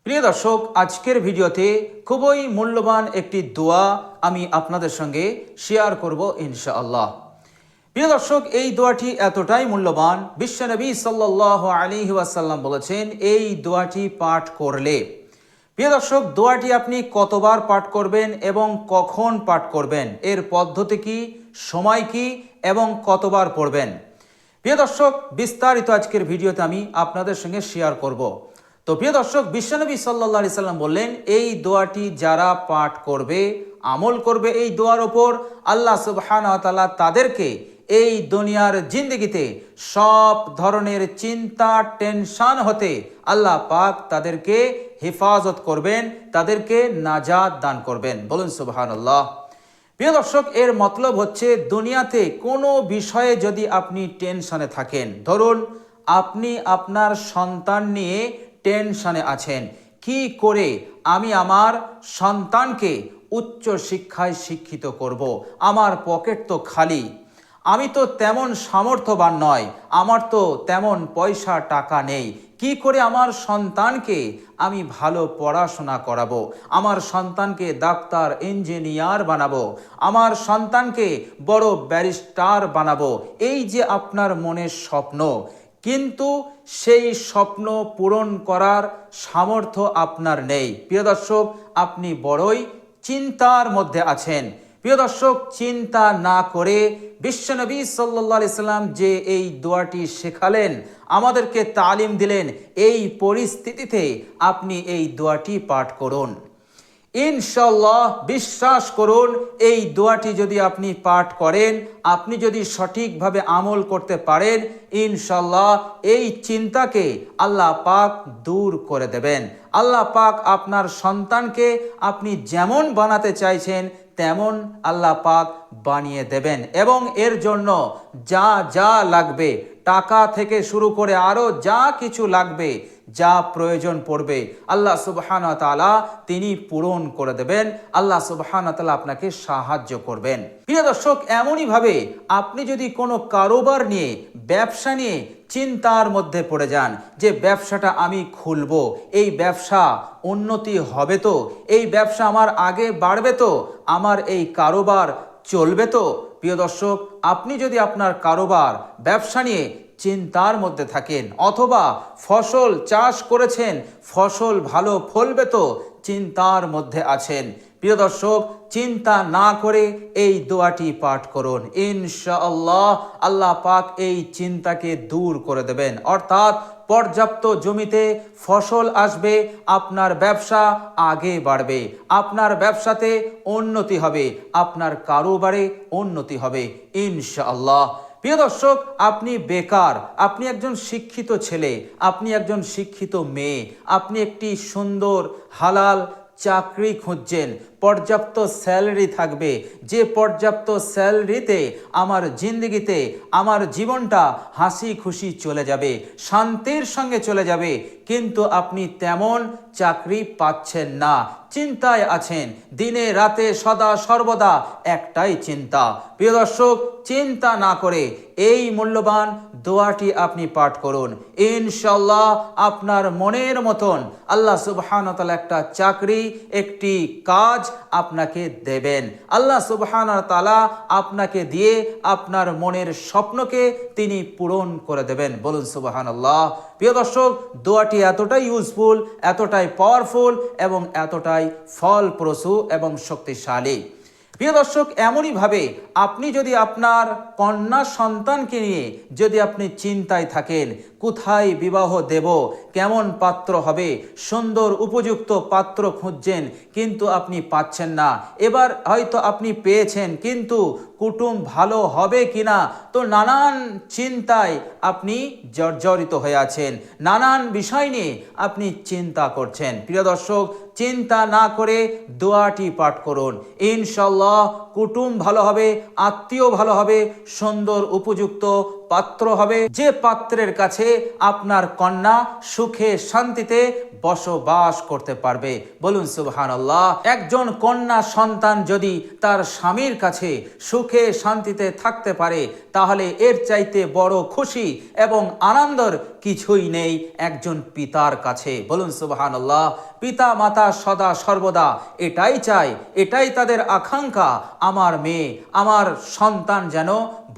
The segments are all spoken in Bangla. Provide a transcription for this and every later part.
প্রিয় দর্শক, আজকের ভিডিওতে খুবই মূল্যবান একটি দোয়া আমি আপনাদের সঙ্গে শেয়ার করব ইনশাআল্লাহ। প্রিয় দর্শক, এই দোয়াটি এতটাই মূল্যবান, বিশ্বনবী সাল্লাল্লাহু আলাইহি ওয়াসাল্লাম বলেছেন এই দোয়াটি পাঠ করলে, প্রিয় দর্শক, দোয়াটি আপনি কতবার পাঠ করবেন এবং কখন পাঠ করবেন, এর পদ্ধতি কি, সময় কি এবং কতবার পড়বেন, প্রিয় দর্শক, বিস্তারিত আজকের ভিডিওতে আমি আপনাদের সঙ্গে শেয়ার করব। তো প্রিয় দর্শক, বিশ্বনবী সাল্লাল্লাহু আলাইহি সাল্লাম বললেন এই দোয়াটি যারা পাঠ করবে, আমল করবে এই দোয়ার ওপর, আল্লাহ সুবহানাহু ওয়া তাআলা তাদেরকে এই দুনিয়ার জিন্দেগিতে সব ধরনের চিন্তা টেনশন হতে আল্লাহ পাক তাদেরকে হেফাজত করবেন, তাদেরকে নাজাত দান করবেন। বলুন সুবহানাল্লাহ। প্রিয় দর্শক, এর মতলব হচ্ছে দুনিয়াতে কোনো বিষয়ে যদি আপনি টেনশনে থাকেন, ধরুন আপনি আপনার সন্তান নিয়ে টেনশনে আছেন, কি করে আমি আমার সন্তানকে উচ্চ শিক্ষায় শিক্ষিত করব, আমার পকেট তো খালি, আমি তো তেমন সামর্থ্যবান নয়, আমার তো তেমন পয়সা টাকা নেই, কি করে আমার সন্তানকে আমি ভালো পড়াশোনা করাবো, আমার সন্তানকে ডাক্তার ইঞ্জিনিয়ার বানাবো, আমার সন্তানকে বড় ব্যারিস্টার বানাবো, এই যে আপনার মনের স্বপ্ন, কিন্তু সেই স্বপ্ন পূরণ করার সামর্থ্য আপনার নেই। প্রিয় দর্শক, আপনি বড়ই চিন্তার মধ্যে আছেন। প্রিয় দর্শক, চিন্তা না করে বিশ্বনবী সাল্লাল্লাহু আলাইহি সাল্লাম যে এই দোয়াটি শেখালেন, আমাদেরকে তালিম দিলেন, এই পরিস্থিতিতে আপনি এই দোয়াটি পাঠ করুন। ইনশাআল্লাহ, বিশ্বাস করুন, এই দোয়াটি যদি আপনি পাঠ করেন, আপনি যদি সঠিকভাবে আমল করতে পারেন, ইনশাআল্লাহ এই চিন্তাকে আল্লাহ পাক দূর করে দেবেন। আল্লাহ পাক আপনার সন্তানকে আপনি যেমন বানাতে চাইছেন তেমন আল্লাহ পাক বানিয়ে দেবেন, এবং এর জন্য যা যা লাগবে, টাকা থেকে শুরু করে আরও যা কিছু লাগবে, যা প্রয়োজন পড়বে, আল্লাহ সুবহানাহু ওয়া তাআলা তিনি পূরণ করে দেবেন। আল্লাহ সুবহানাহু ওয়া তাআলা আপনাকে সাহায্য করবেন। প্রিয় দর্শক, এমনই ভাবে আপনি যদি কোনো কারোবার নিয়ে, ব্যবসা নিয়ে চিন্তার মধ্যে পড়ে যান যে ব্যবসাটা আমি খুলবো, এই ব্যবসা উন্নতি হবে তো, এই ব্যবসা আমার আগে বাড়বে তো, আমার এই কারোবার চলবে তো, প্রিয় দর্শক, আপনি যদি আপনার কারোবার, ব্যবসা নিয়ে চিন্তার মধ্যে থাকেন, অথবা ফসল চাষ করেছেন, ফসল ভালো ফলবে তো, চিন্তার মধ্যে আছেন, প্রিয় দর্শক, চিন্তা না করে এই দোয়াটি পাঠ করুন। ইনশাআল্লাহ আল্লাহ পাক এই চিন্তাকে দূর করে দেবেন, অর্থাৎ পর্যাপ্ত জমিতে ফসল আসবে, আপনার ব্যবসা আগে বাড়বে, আপনার ব্যবসাতে উন্নতি হবে, আপনার কারোবারে উন্নতি হবে ইনশাআল্লাহ। প্রিয় দর্শক, আপনি বেকার, আপনি একজন শিক্ষিত ছেলে, আপনি একজন শিক্ষিত মেয়ে, আপনি একটি সুন্দর হালাল চাকরি খুঁজছেন, পর্যাপ্ত স্যালারি থাকবে, যে পর্যাপ্ত স্যালারিতে আমার জিন্দগিতে, আমার জীবনটা হাসি খুশি চলে যাবে, শান্তির সঙ্গে চলে যাবে, কিন্তু আপনি তেমন চাকরি পাচ্ছেন না, চিন্তায় আছেন, দিনে রাতে সদা সর্বদা একটাই চিন্তা। প্রিয় দর্শক, চিন্তা না করে এই মূল্যবান দোয়াটি আপনি পাঠ করুন। ইনশাআল্লাহ আপনার মনের মতন আল্লাহ সুবহানাহু ওয়া তাআলা একটা চাকরি, একটি কাজ আপনাকে দেবেন। আল্লাহ সুবহানাহু ওয়া তাআলা আপনাকে দিয়ে আপনার মনের স্বপ্নকে তিনি পূরণ করে দেবেন। বলুন সুবহানাল্লাহ। প্রিয় দর্শক, দোয়াটি এতটাই ইউজফুল, এতটাই পাওয়ারফুল এবং এতটাই ফলপ্রসূ এবং শক্তিশালী। প্রিয় দর্শক, এমনই ভাবে আপনি যদি আপনার কন্যা সন্তানকে নিয়ে যদি আপনি চিন্তায় থাকেন, কোথায় বিবাহ দেব, কেমন পাত্র হবে, সুন্দর উপযুক্ত পাত্র খুঁজছেন কিন্তু আপনি পাচ্ছেন না, এবার হয়তো আপনি পেয়েছেন কিন্তু কুটুম ভালো হবে কিনা, তো নানান চিন্তায় আপনি জর্জরিত হয়ে আছেন, নানান বিষয় নিয়ে আপনি চিন্তা করছেন। প্রিয় দর্শক, চিন্তা না করে দোয়াটি পাঠ করুন। ইনশাআল্লাহ কুটুম ভালো হবে, আত্মীয় ভালো হবে, সুন্দর উপযুক্ত পাত্র হবে, যে পাত্রের কাছে আপনার কন্যা সুখে শান্তিতে বসবাস করতে পারবে। বলুন সুবহানাল্লাহ। একজন কন্যা সন্তান যদি তার স্বামীর কাছে সুখে শান্তিতে থাকতে পারে, তাহলে এর চাইতে বড় খুশি এবং আনন্দর কিছুই নেই একজন পিতার কাছে। বলুন সুবহানাল্লাহ। পিতা মাতা সদা সর্বদা এটাই চায়, এটাই তাদের আকাঙ্ক্ষা, আমার মেয়ে আমার সন্তান যেন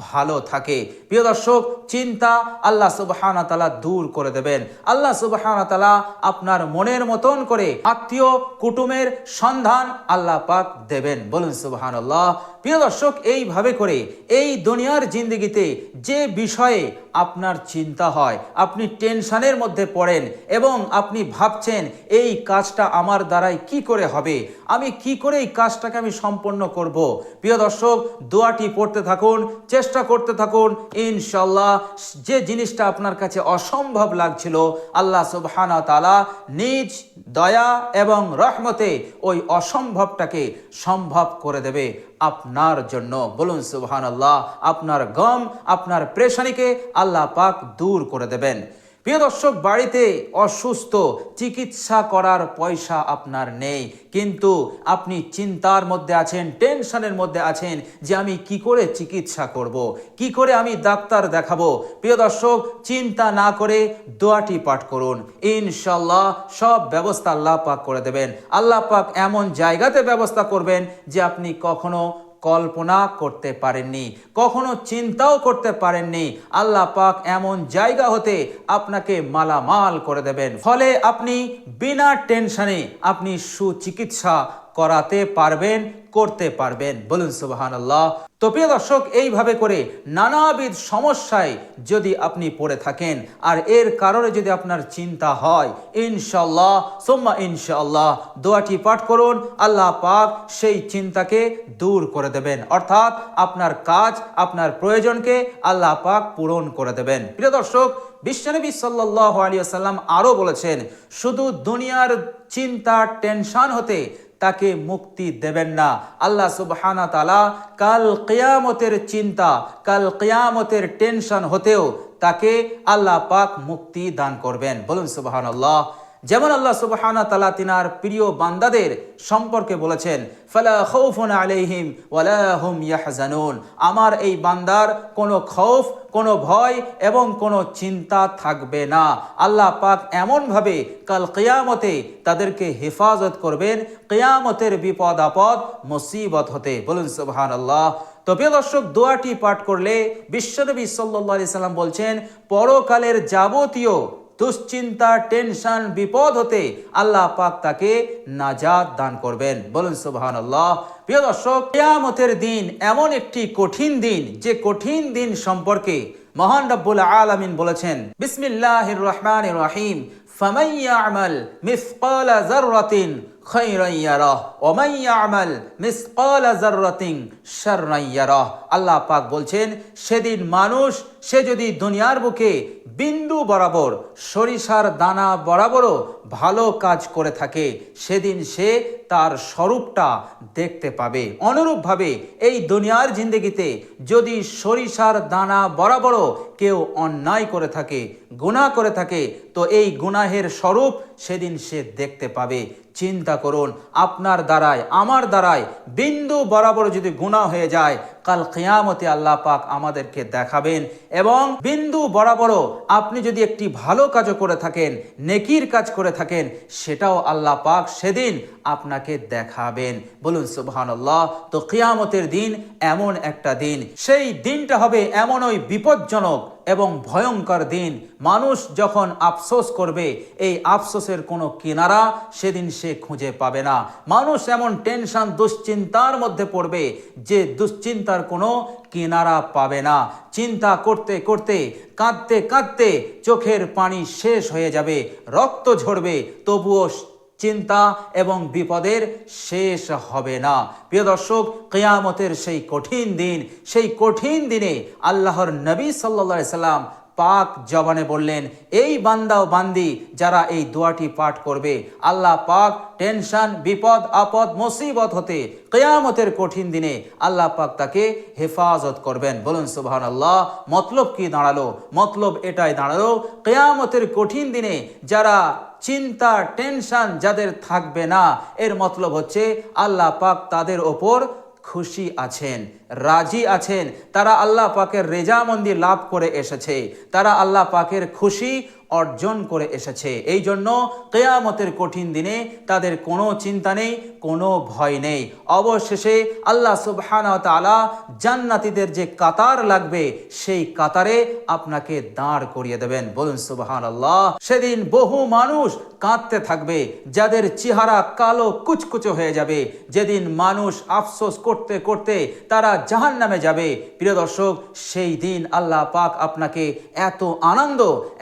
ভালো থাকে। প্রিয় দর্শক, চিন্তা আল্লাহ সুবহানাহু ওয়া তাআলা দূর করে দেবেন। আল্লাহ সুবহানাহু ওয়া তাআলা আপনার মনের মতন করে আত্মীয় কুটুমের সন্ধান আল্লাহ পাক দেবেন। বলুন সুবহানাল্লাহ। প্রিয় দর্শক, এইভাবে করে এই দুনিয়ার জিন্দেগিতে যে বিষয়ে আপনার চিন্তা হয়, আপনি টেনশনের মধ্যে পড়েন এবং আপনি ভাবছেন এই কাজটা আমার দ্বারাই কি করে হবে, আমি কি করে এই কাজটাকে আমি সম্পন্ন করব। প্রিয় দর্শক, দোয়াটি পড়তে থাকুন, চেষ্টা করতে থাকুন, ইনশাআল্লাহ যে জিনিসটা আপনার কাছে অসম্ভব লাগছিল আল্লাহ সুবহানাহু ওয়া তাআলা নিজ দয়া এবং রহমতে ওই অসম্ভবটাকে সম্ভব করে দেবে আপনার জন্য। বলুন সুবহানাল্লাহ। আপনার গম, আপনার পেরেশানিকে আল্লাহ পাক দূর করে দেবেন। প্রিয় দর্শক, বাড়িতে অসুস্থ, চিকিৎসা করার পয়সা আপনার নেই, কিন্তু আপনি চিন্তার মধ্যে আছেন, টেনশনের মধ্যে আছেন যে আমি কি করে চিকিৎসা করব, কি করে আমি ডাক্তার দেখাবো। প্রিয় দর্শক, চিন্তা না করে দোয়াটি পাঠ করুন, ইনশাআল্লাহ সব ব্যবস্থা আল্লাহ পাক করে দেবেন। আল্লাহ পাক এমন জায়গাতে ব্যবস্থা করবেন যে আপনি কখনো কল্পনা করতে পারেননি, কখনো চিন্তাও করতে পারেননি। আল্লাহ পাক এমন জায়গা হতে আপনাকে মালামাল করে দেবেন, ফলে আপনি বিনা টেনশনে আপনি সুচিকিৎসা করাতে পারবেন, করতে পারবেন। বলুন সুবহানাল্লাহ। তো প্রিয় দর্শক, এইভাবে করে নানাবিধ সমস্যায় যদি আপনি পড়ে থাকেন আর এর কারণে যদি আপনার চিন্তা হয়, ইনশাআল্লাহ সুম্মা ইনশাআল্লাহ দোয়াটি পাঠ করুন, আল্লাহ পাক সেই চিন্তাকে দূর করে দেবেন, অর্থাৎ আপনার কাজ, আপনার প্রয়োজনকে আল্লাহ পাক পূরণ করে দেবেন। প্রিয় দর্শক, বিশ্বনবী সাল্লাল্লাহু আলাইহি ওয়াসাল্লাম আরো বলেছেন, শুধু দুনিয়ার চিন্তা টেনশন হতে তাকে মুক্তি দেবেন না। আল্লাহ সুবহানাহু ওয়া তাআলা কাল কিয়ামতের চিন্তা, কাল কিয়ামতের টেনশন হতেও তাকে আল্লাহ পাক মুক্তি দান করবেন। বলুন সুবহানাল্লাহ। যেমন আল্লাহ সুবহানাহু ওয়া তাআলা তিনার প্রিয় বান্দাদের সম্পর্কে বলেছেন, ফালা খাউফুন আলাইহিম ওয়ালা হুম ইয়াহজানুন। আমার এই বান্দার কোনো খৌফ, কোনো ভয় এবং কোনো চিন্তা থাকবে না। আল্লাহ পাক এমনভাবে কাল কিয়ামতে তাদেরকে হেফাজত করবেন কিয়ামতের বিপদ আপদ মুসিবত হতে। বলুন সুবহানাল্লাহ। তো প্রিয় দর্শক, দোয়াটি পাঠ করলে বিশ্বনবী সাল্লাল্লাহু আলাইহি সাল্লাম বলছেন, পরকালের যাবতীয় দুশ্চিন্তা, টেনশন, বিপদ হতে আল্লাহ পাক তাকে নাজাত দান করবেন। বলুন সুবহানাল্লাহ। প্রিয় দর্শক, কিয়ামতের দিন এমন একটি কঠিন দিন, যে কঠিন দিন সম্পর্কে মহান রব্বুল আলামিন বলেছেন, বিসমিল্লাহির রহমানির রহিম, ফামান ইয়ামাল মিসকালা যাররাতিন খায়রান ইয়ারাহ ওয়া মান ইয়ামাল মিসকালা যাররাতিন শাররান ইয়ারাহ। আল্লাহ পাক বলছেন, সেদিন মানুষ সে যদি দুনিয়ার বুকে বিন্দু বরাবর, সরিষার দানা বরাবরও ভালো কাজ করে থাকে, সেদিন সে তার স্বরূপটা দেখতে পাবে। অনুরূপভাবে এই দুনিয়ার জিন্দেগিতে যদি সরিষার দানা বরাবরও কেউ অন্যায় করে থাকে, গুনাহ করে থাকে, তো এই গুনাহের স্বরূপ সেদিন সে দেখতে পাবে। চিন্তা করুন, আপনার দ্বারায়, আমার দ্বারায় বিন্দু বরাবর যদি গুনাহ হয়ে যায়, কাল কিয়ামতে আল্লাহ পাক আমাদেরকে দেখাবেন। এবং বিন্দু বরাবরও আপনি যদি একটি ভালো কাজও করে থাকেন, নেকির কাজ করে থাকেন, সেটাও আল্লাহ পাক সেদিন আপনাকে দেখাবেন। বলুন সুবহানাল্লাহ। তো কিয়ামতের দিন এমন একটা দিন, সেই দিনটা হবে এমনই বিপজ্জনক এবং ভয়ঙ্কর দিন, মানুষ যখন আফসোস করবে, এই আফসোসের কোনো কিনারা সেদিন সে খুঁজে পাবে না। মানুষ এমন টেনশন, দুশ্চিন্তার মধ্যে পড়বে যে দুশ্চিন্তার কোনো কিনারা পাবে না। চিন্তা করতে করতে, কাঁদতে কাঁদতে চোখের পানি শেষ হয়ে যাবে, রক্ত ঝরবে, তবুও চিন্তা এবং বিপদের শেষ হবে না। প্রিয় দর্শক, কিয়ামতের সেই কঠিন দিন, সেই কঠিন দিনে আল্লাহর নবী সাল্লাল্লাহু আলাইহি সাল্লাম পাক জবানে বললেন, এই বান্দা ও বান্দি যারা এই দোয়াটি পাঠ করবে, আল্লাহ পাক টেনশন, বিপদ আপদ মুসিবত হতে কিয়ামতের কঠিন দিনে আল্লাহ পাক তাকে হেফাজত করবেন। বলুন সুবহানাল্লাহ। মতলব কি দাঁড়ালো? মতলব এটাই দাঁড়ালো, কিয়ামতের কঠিন দিনে যারা চিন্তা, টেনশন যাদের থাকবে না, এর মতলব হচ্ছে আল্লাহ পাক তাদের ওপর খুশি আছেন, রাজি আছেন, তারা আল্লাহ পাকের রেজামন্দি লাভ করে এসেছে, তারা আল্লাহ পাকের খুশি অর্জন করে এসেছে। এই জন্য কিয়ামতের কঠিন দিনে তাদের কোনো চিন্তা নেই, কোনো ভয় নেই। অবশেষে আল্লাহ সুবহানাহু ওয়া তাআলা জান্নাতীদের যে কাতার লাগবে সেই কাতারে আপনাকে দাঁড় করিয়ে দেবেন। বলুন সুবহানাল্লাহ। সেদিন বহু মানুষ কাঁদতে থাকবে, যাদের চেহারা কালো কুচকুচো হয়ে যাবে, যেদিন মানুষ আফসোস করতে করতে তারা জাহান্নামে যাবে। প্রিয় দর্শক, সেই দিন আল্লাহ পাক আপনাকে এত আনন্দ,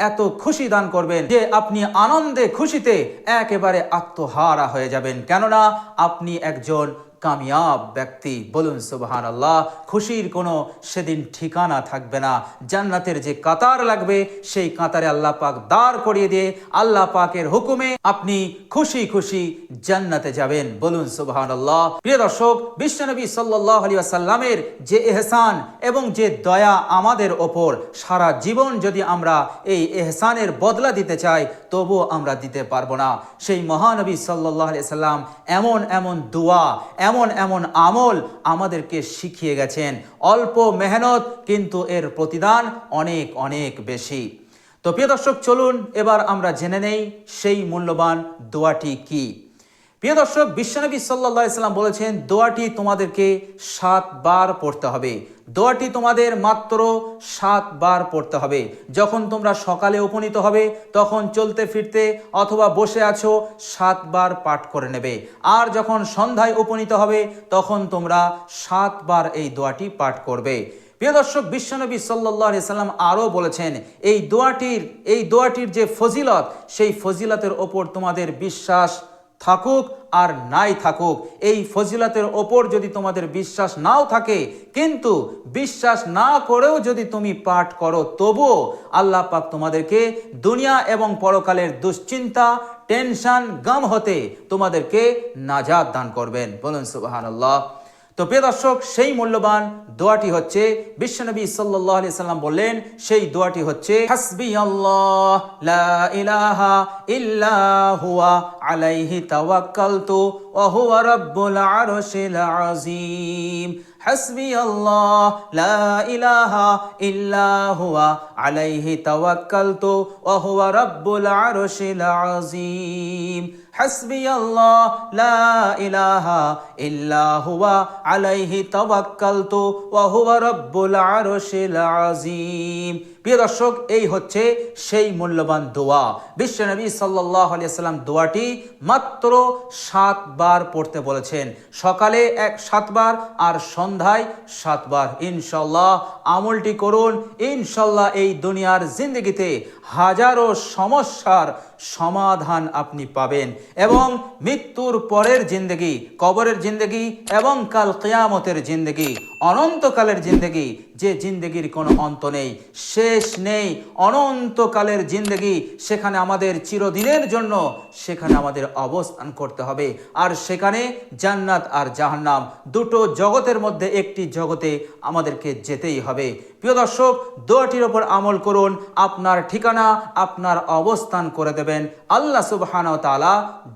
এত খুশি দান করবেন যে আপনি আনন্দে খুশিতে একেবারে আত্মহারা হয়ে যাবেন, কেননা আপনি একজন কামিয়াব ব্যক্তি। বলুন সুবহানাল্লাহ। খুশির কোনো সেদিন ঠিকানা থাকবে না। জান্নাতের যে কাতার লাগবে সেই কাতারে আল্লাহ পাক দাঁড় করিয়ে দিয়ে আল্লাহ পাকের হুকুমে আপনি খুশি খুশি জান্নাতে যাবেন। বলুন সুবহানাল্লাহ। প্রিয় দর্শক, বিশ্বনবী সাল্লাল্লাহু আলাইহি ওয়াসাল্লামের যে ইহসান এবং যে দয়া আমাদের ওপর, সারা জীবন যদি আমরা এই ইহসানের বদলা দিতে চাই তবুও আমরা দিতে পারবো না। সেই মহানবী সাল্লাল্লাহু আলাইহি ওয়াসাল্লাম এমন এমন দোয়া, এমন এমন আমল আমাদেরকে শিখিয়ে গেছেন। অল্প মেহনত কিন্তু এর প্রতিদান অনেক অনেক বেশি। তো প্রিয় দর্শক, চলুন এবার আমরা জেনে নেই সেই মূল্যবান দোয়াটি কি। প্রিয় দর্শক, বিশ্বনবী সাল্লাল্লাহু আলাইহি ওয়াসাল্লাম বলেছেন দোয়াটি তোমাদেরকে 7 বার পড়তে হবে। দোয়াটি তোমাদের মাত্র 7 বার পড়তে হবে। যখন তোমরা সকালে উপনীত হবে, তখন চলতে ফিরতে অথবা বসে আছো 7 বার পাঠ করে নেবে। আর যখন সন্ধ্যায় উপনীত হবে তখন তোমরা 7 বার এই দোয়াটি পাঠ করবে। প্রিয় দর্শক, বিশ্বনবী সাল্লাল্লাহু আলাইহি ওয়াসাল্লাম আরও বলেছেন এই দোয়াটির যে ফজিলত, সেই ফজিলতের ওপর তোমাদের বিশ্বাস থাকুক আর নাই থাকুক, এই ফজিলতের ওপর যদি তোমাদের বিশ্বাস নাও থাকে, কিন্তু বিশ্বাস না করেও যদি তুমি পাঠ করো, তবুও আল্লাহ পাক তোমাদেরকে দুনিয়া এবং পরকালের দুশ্চিন্তা, টেনশন, গম হতে তোমাদেরকে নাজাত দান করবেন। বলুন সুবহানাল্লাহ। তো প্রিয় দর্শক, সেই মূল্যবান দোয়াটি হচ্ছে, বিশ্বনবী সাল্লাল্লাহু আলাইহি সাল্লাম বললেন সেই দোয়াটি হচ্ছে হাসবিয়াল্লাহ লা ইলাহা ইল্লা হুয়া আলাইহি তাওয়াক্কালতু ওয়া হুয়া রাব্বুল আরশিল আযীম। হাসবিয়াল্লাহ লা ইলাহা ইল্লা হুয়া আলাইহি তাওয়াক্কালতু ওয়া হুয়া রাব্বুল আরশিল আযীম। হাসবিয়াল্লাহ লা ইলাহা ইল্লা হুয়া আলাইহি তাওয়াক্কালতু ওয়া হুয়া রাব্বুল আরশিল আযীম। প্রিয় দর্শক, এই হচ্ছে সেই মূল্যবান দোয়া। বিশ্বনবী সাল্লাল্লাহু আলাইহি ওয়াসাল্লাম দোয়াটি মাত্র 7 বার পড়তে বলেছেন। সকালে 7 বার আর সন্ধ্যায় 7 বার। ইনশাআল্লাহ আমলটি করুন। ইনশাআল্লাহ এই দুনিয়ার জিন্দেগিতে হাজারো সমস্যার সমাধান আপনি পাবেন এবং মৃত্যুর পরের জিন্দেগি, কবরের জিন্দেগি এবং কাল কিয়ামতের জিন্দেগি, অনন্তকালের জিন্দেগি, যে জিন্দেগির কোনো অন্ত নেই, শেষ নেই, অনন্তকালের জিন্দেগি, সেখানে আমাদের চিরদিনের জন্য সেখানে আমাদের অবস্থান করতে হবে। আর সেখানে জান্নাত আর জাহান্নাম দুটো জগতের মধ্যে একটি জগতে আমাদেরকে যেতেই হবে। প্রিয় দর্শক, দোয়াটির ওপর আমল করুন, আপনার ঠিকানা, আপনার অবস্থান করে দেবেন আল্লাহ সুবহানাহু ওয়া তাআলা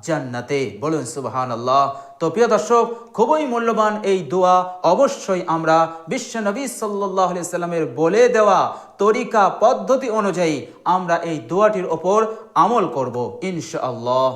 জান্নাতে। বলুন সুবহানাল্লাহ। তো প্রিয় দর্শক, খুবই মূল্যবান এই দোয়া অবশ্যই আমরা বিশ্বনবী সাল্লাল্লাহু আলাইহি ওয়াসাল্লামের বলে দেওয়া তরিকা পদ্ধতি অনুযায়ী আমরা এই দোয়াটির ওপর আমল করব ইনশাআল্লাহ।